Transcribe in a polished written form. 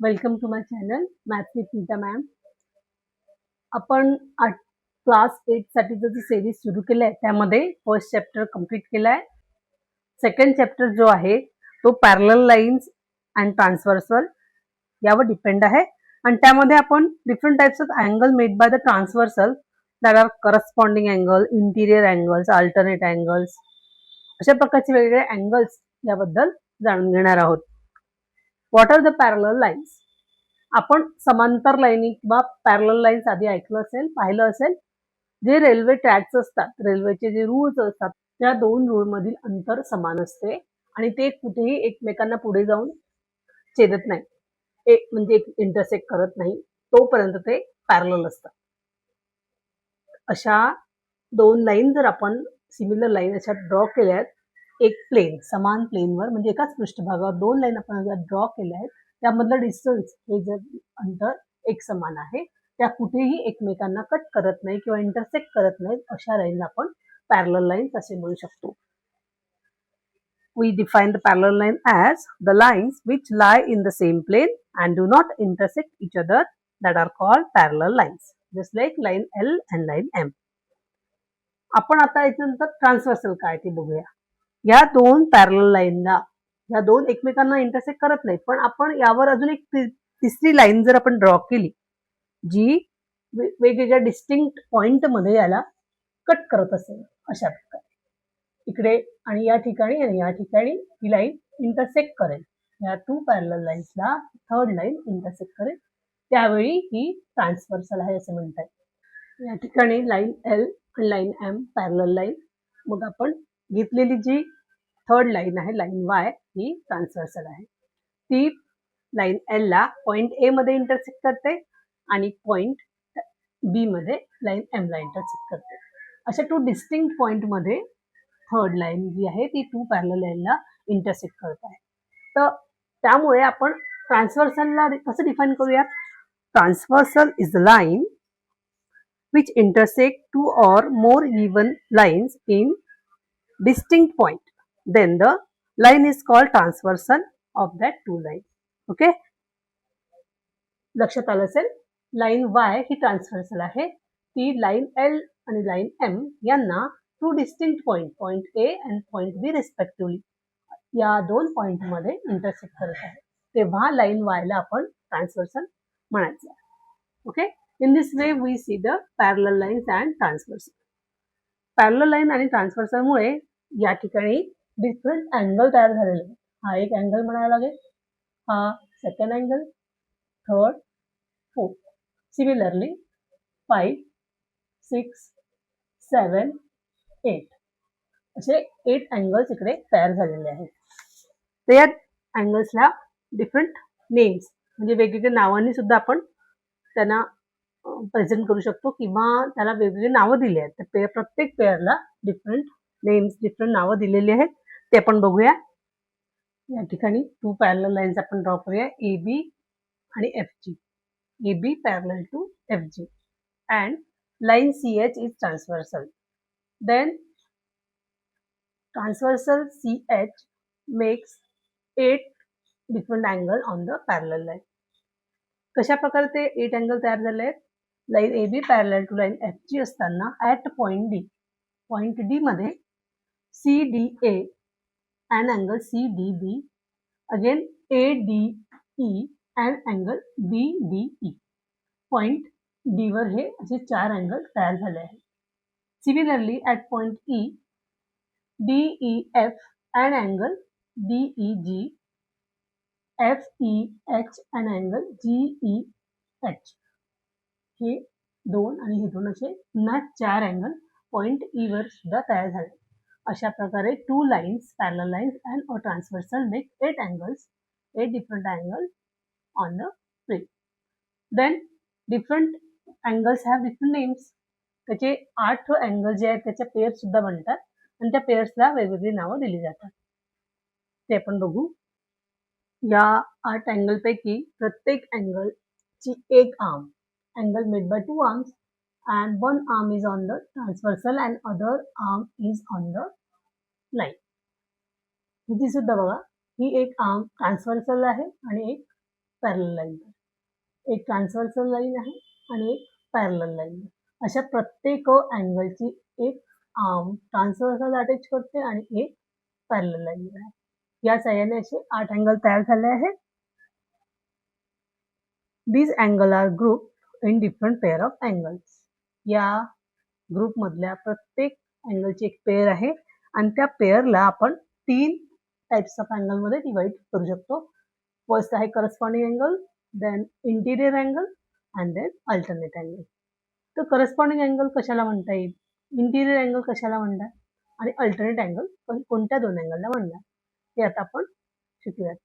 Welcome to my channel maths with Neeta ma'am. आपण class 8 साठीचं जे सिरीज सुरू केलं आहे त्यामध्ये फर्स्ट चॅप्टर कंप्लीट केला आहे. सेकंड चॅप्टर जो आहे तो पॅरलल लाईन्स अँड ट्रान्सव्हर्सल यावर डिपेंड आहे आणि त्यामध्ये आपण different types of angle made by the transversal that are corresponding angle, interior angles, alternate angles, अशा प्रकारचे वेगवेगळे अँगल्स याबद्दल जाणून घेणार आहोत. What are the parallel lines? आपण समांतर लाईनी किंवा पॅरलल लाईन्स आधी ऐकलं असेल, पाहिलं असेल. जे रेल्वे ट्रॅक्स असतात, रेल्वेचे जे रूल्स असतात, त्या दोन रूळ मधील अंतर समान असते आणि ते कुठेही एकमेकांना पुढे जाऊन छेदत नाही, म्हणजे इंटरसेक्ट करत नाही, तोपर्यंत ते पॅरलल असतात. अशा दोन लाईन जर आपण सिमिलर लाईन अशा ड्रॉ केल्यात, एक प्लेन समान प्लेनवर, म्हणजे एकाच पृष्ठभागावर दोन लाईन आपण ड्रॉ केल्या आहेत, त्यामधलं डिस्टन्स हे जर अंतर एक समान आहे, त्या कुठेही एकमेकांना कट करत नाही किंवा इंटरसेक्ट करत नाहीत, अशा लाईन आपण पॅरलल लाईन्स असे म्हणू शकतो. We define the parallel line as the lines which lie in the same plane and do not intersect each other, that are called parallel lines, just like line L and line M. आपण आता याच्यानंतर transversal काय ते बघूया. या दोन parallel लाईनला, या दोन एकमेकांना इंटरसेक्ट करत नाही, पण आपण यावर अजून एक तिसरी लाईन जर आपण ड्रॉ केली जी वेगवेगळ्या डिस्टिंक्ट पॉइंट मध्ये याला कट करत असेल, अशा प्रकारे इकडे आणि या ठिकाणी आणि या ठिकाणी ही लाईन इंटरसेक्ट करेल, या टू पॅरलल लाईन्सला थर्ड लाईन इंटरसेक्ट करेल, त्यावेळी ही ट्रान्सव्हर्सल आहे असं म्हणतात. या ठिकाणी लाईन एल आणि लाईन एम पॅरलल लाईन. मग आपण घेतलेली जी थर्ड लाईन आहे, लाईन वाय, ही ट्रान्सव्हर्सल आहे. ती लाईन एल ला पॉइंट ए मध्ये इंटरसेक्ट करते आणि पॉइंट बी मध्ये लाईन एम ला इंटरसेक्ट करते. अशा टू डिस्टिंक्ट पॉइंट मध्ये थर्ड लाईन जी आहे ती टू पॅरलल लाईनला इंटरसेक्ट करत आहे. तर त्यामुळे आपण ट्रान्सव्हर्सलला कसं डिफाईन करूया? Transversal is the line which intersect two or more even lines in distinct point, then the line is called transversal of that two lines. Okay, लक्षात आलं असेल. लाईन वाय ही ट्रान्सव्हर्सल आहे, ती लाईन एल आणि line M यांना two distinct point A and point B respectively या दोन पॉइंट मध्ये इंटरसेक्ट करत आहे, तेव्हा लाईन वाय ला आपण ट्रान्सव्हर्सल म्हणायचं. Okay, in this way we see the parallel lines and transversal. Parallel line आणि ट्रान्सव्हर्सल मुळे या ठिकाणी डिफरंट अँगल तयार झालेले आहेत. हा एक अँगल म्हणायला लागेल, हा second angle, third, fourth. Similarly 5, 6, 7, 8 असे 8 अँगल्स इकडे तयार झालेले आहेत. तर या अँगल्सला डिफरंट नेम्स, म्हणजे वेगवेगळ्या नावांनी सुद्धा आपण त्यांना प्रेझेंट करू शकतो किंवा त्याला वेगवेगळे नावं दिली आहेत. तर प्रत्येक पेअरला डिफरंट नेम्स, डिफरंट नावं दिलेली आहेत, ते आपण बघूया. या ठिकाणी टू पॅरलल लाईन्स आपण ड्रॉ करूया, ए बी आणि F G. A B parallel to F G and line C H is transversal. Then transversal C H makes 8 different angle on the parallel line. कशा प्रकारे ते 8 angle तयार झाले आहेत? Line A B parallel to line F G असताना at point D मध्ये C D A and angle C D B, again A D E and angle B D E. Point D वर हे असे 4 angle तयार झाले आहेत. Similarly at point E D E F and angle D E G, F E H and angle G E H. हे दोन आणि हे दोन असे पुन्हा 4 अँगल पॉइंट ई वर सुद्धा तयार झाले. अशा प्रकारे two lines, parallel lines and a transversal make 8 angles, 8 different angles on the plane. Then different angles have different names. त्याचे 8 अँगल जे आहेत त्याच्या पेअर सुद्धा बनतात आणि त्या पेअर्सला वेगवेगळी नावं दिली जातात, ते आपण बघू. या 8 अँगल पैकी प्रत्येक अँगलची एक arm, angle made by two arms, and one arm is on the transversal and other arm is on the line. इथे सुद्धा बघा, ही एक आर्म ट्रान्सव्हर्सल आहे आणि एक पॅरलल लाईन, एक ट्रान्सव्हर्सल लाईन आहे आणि एक पॅरलल लाईन. अशा प्रत्येक अँगलची एक आर्म ट्रान्सव्हर्सल अटॅच करते आणि एक पॅरलल लाईन आहे. या साह्याने असे 8 अँगल तयार झाले आहेत. These angle are grouped in different pair of angles. या ग्रुपमधल्या प्रत्येक अँगलची एक पेअर आहे आणि त्या पेअरला आपण 3 टाइप्स ऑफ अँगलमध्ये डिवाइड करू शकतो. फर्स्ट आहे corresponding angle, then interior angle and then alternate angle. तर करस्पॉन्डिंग अँगल कशाला म्हणता येईल, इंटिरियर अँगल कशाला म्हणतात आणि अल्टरनेट अँगल कोणत्या 2 अँगलला म्हणतात हे आता आपण शिकूयात.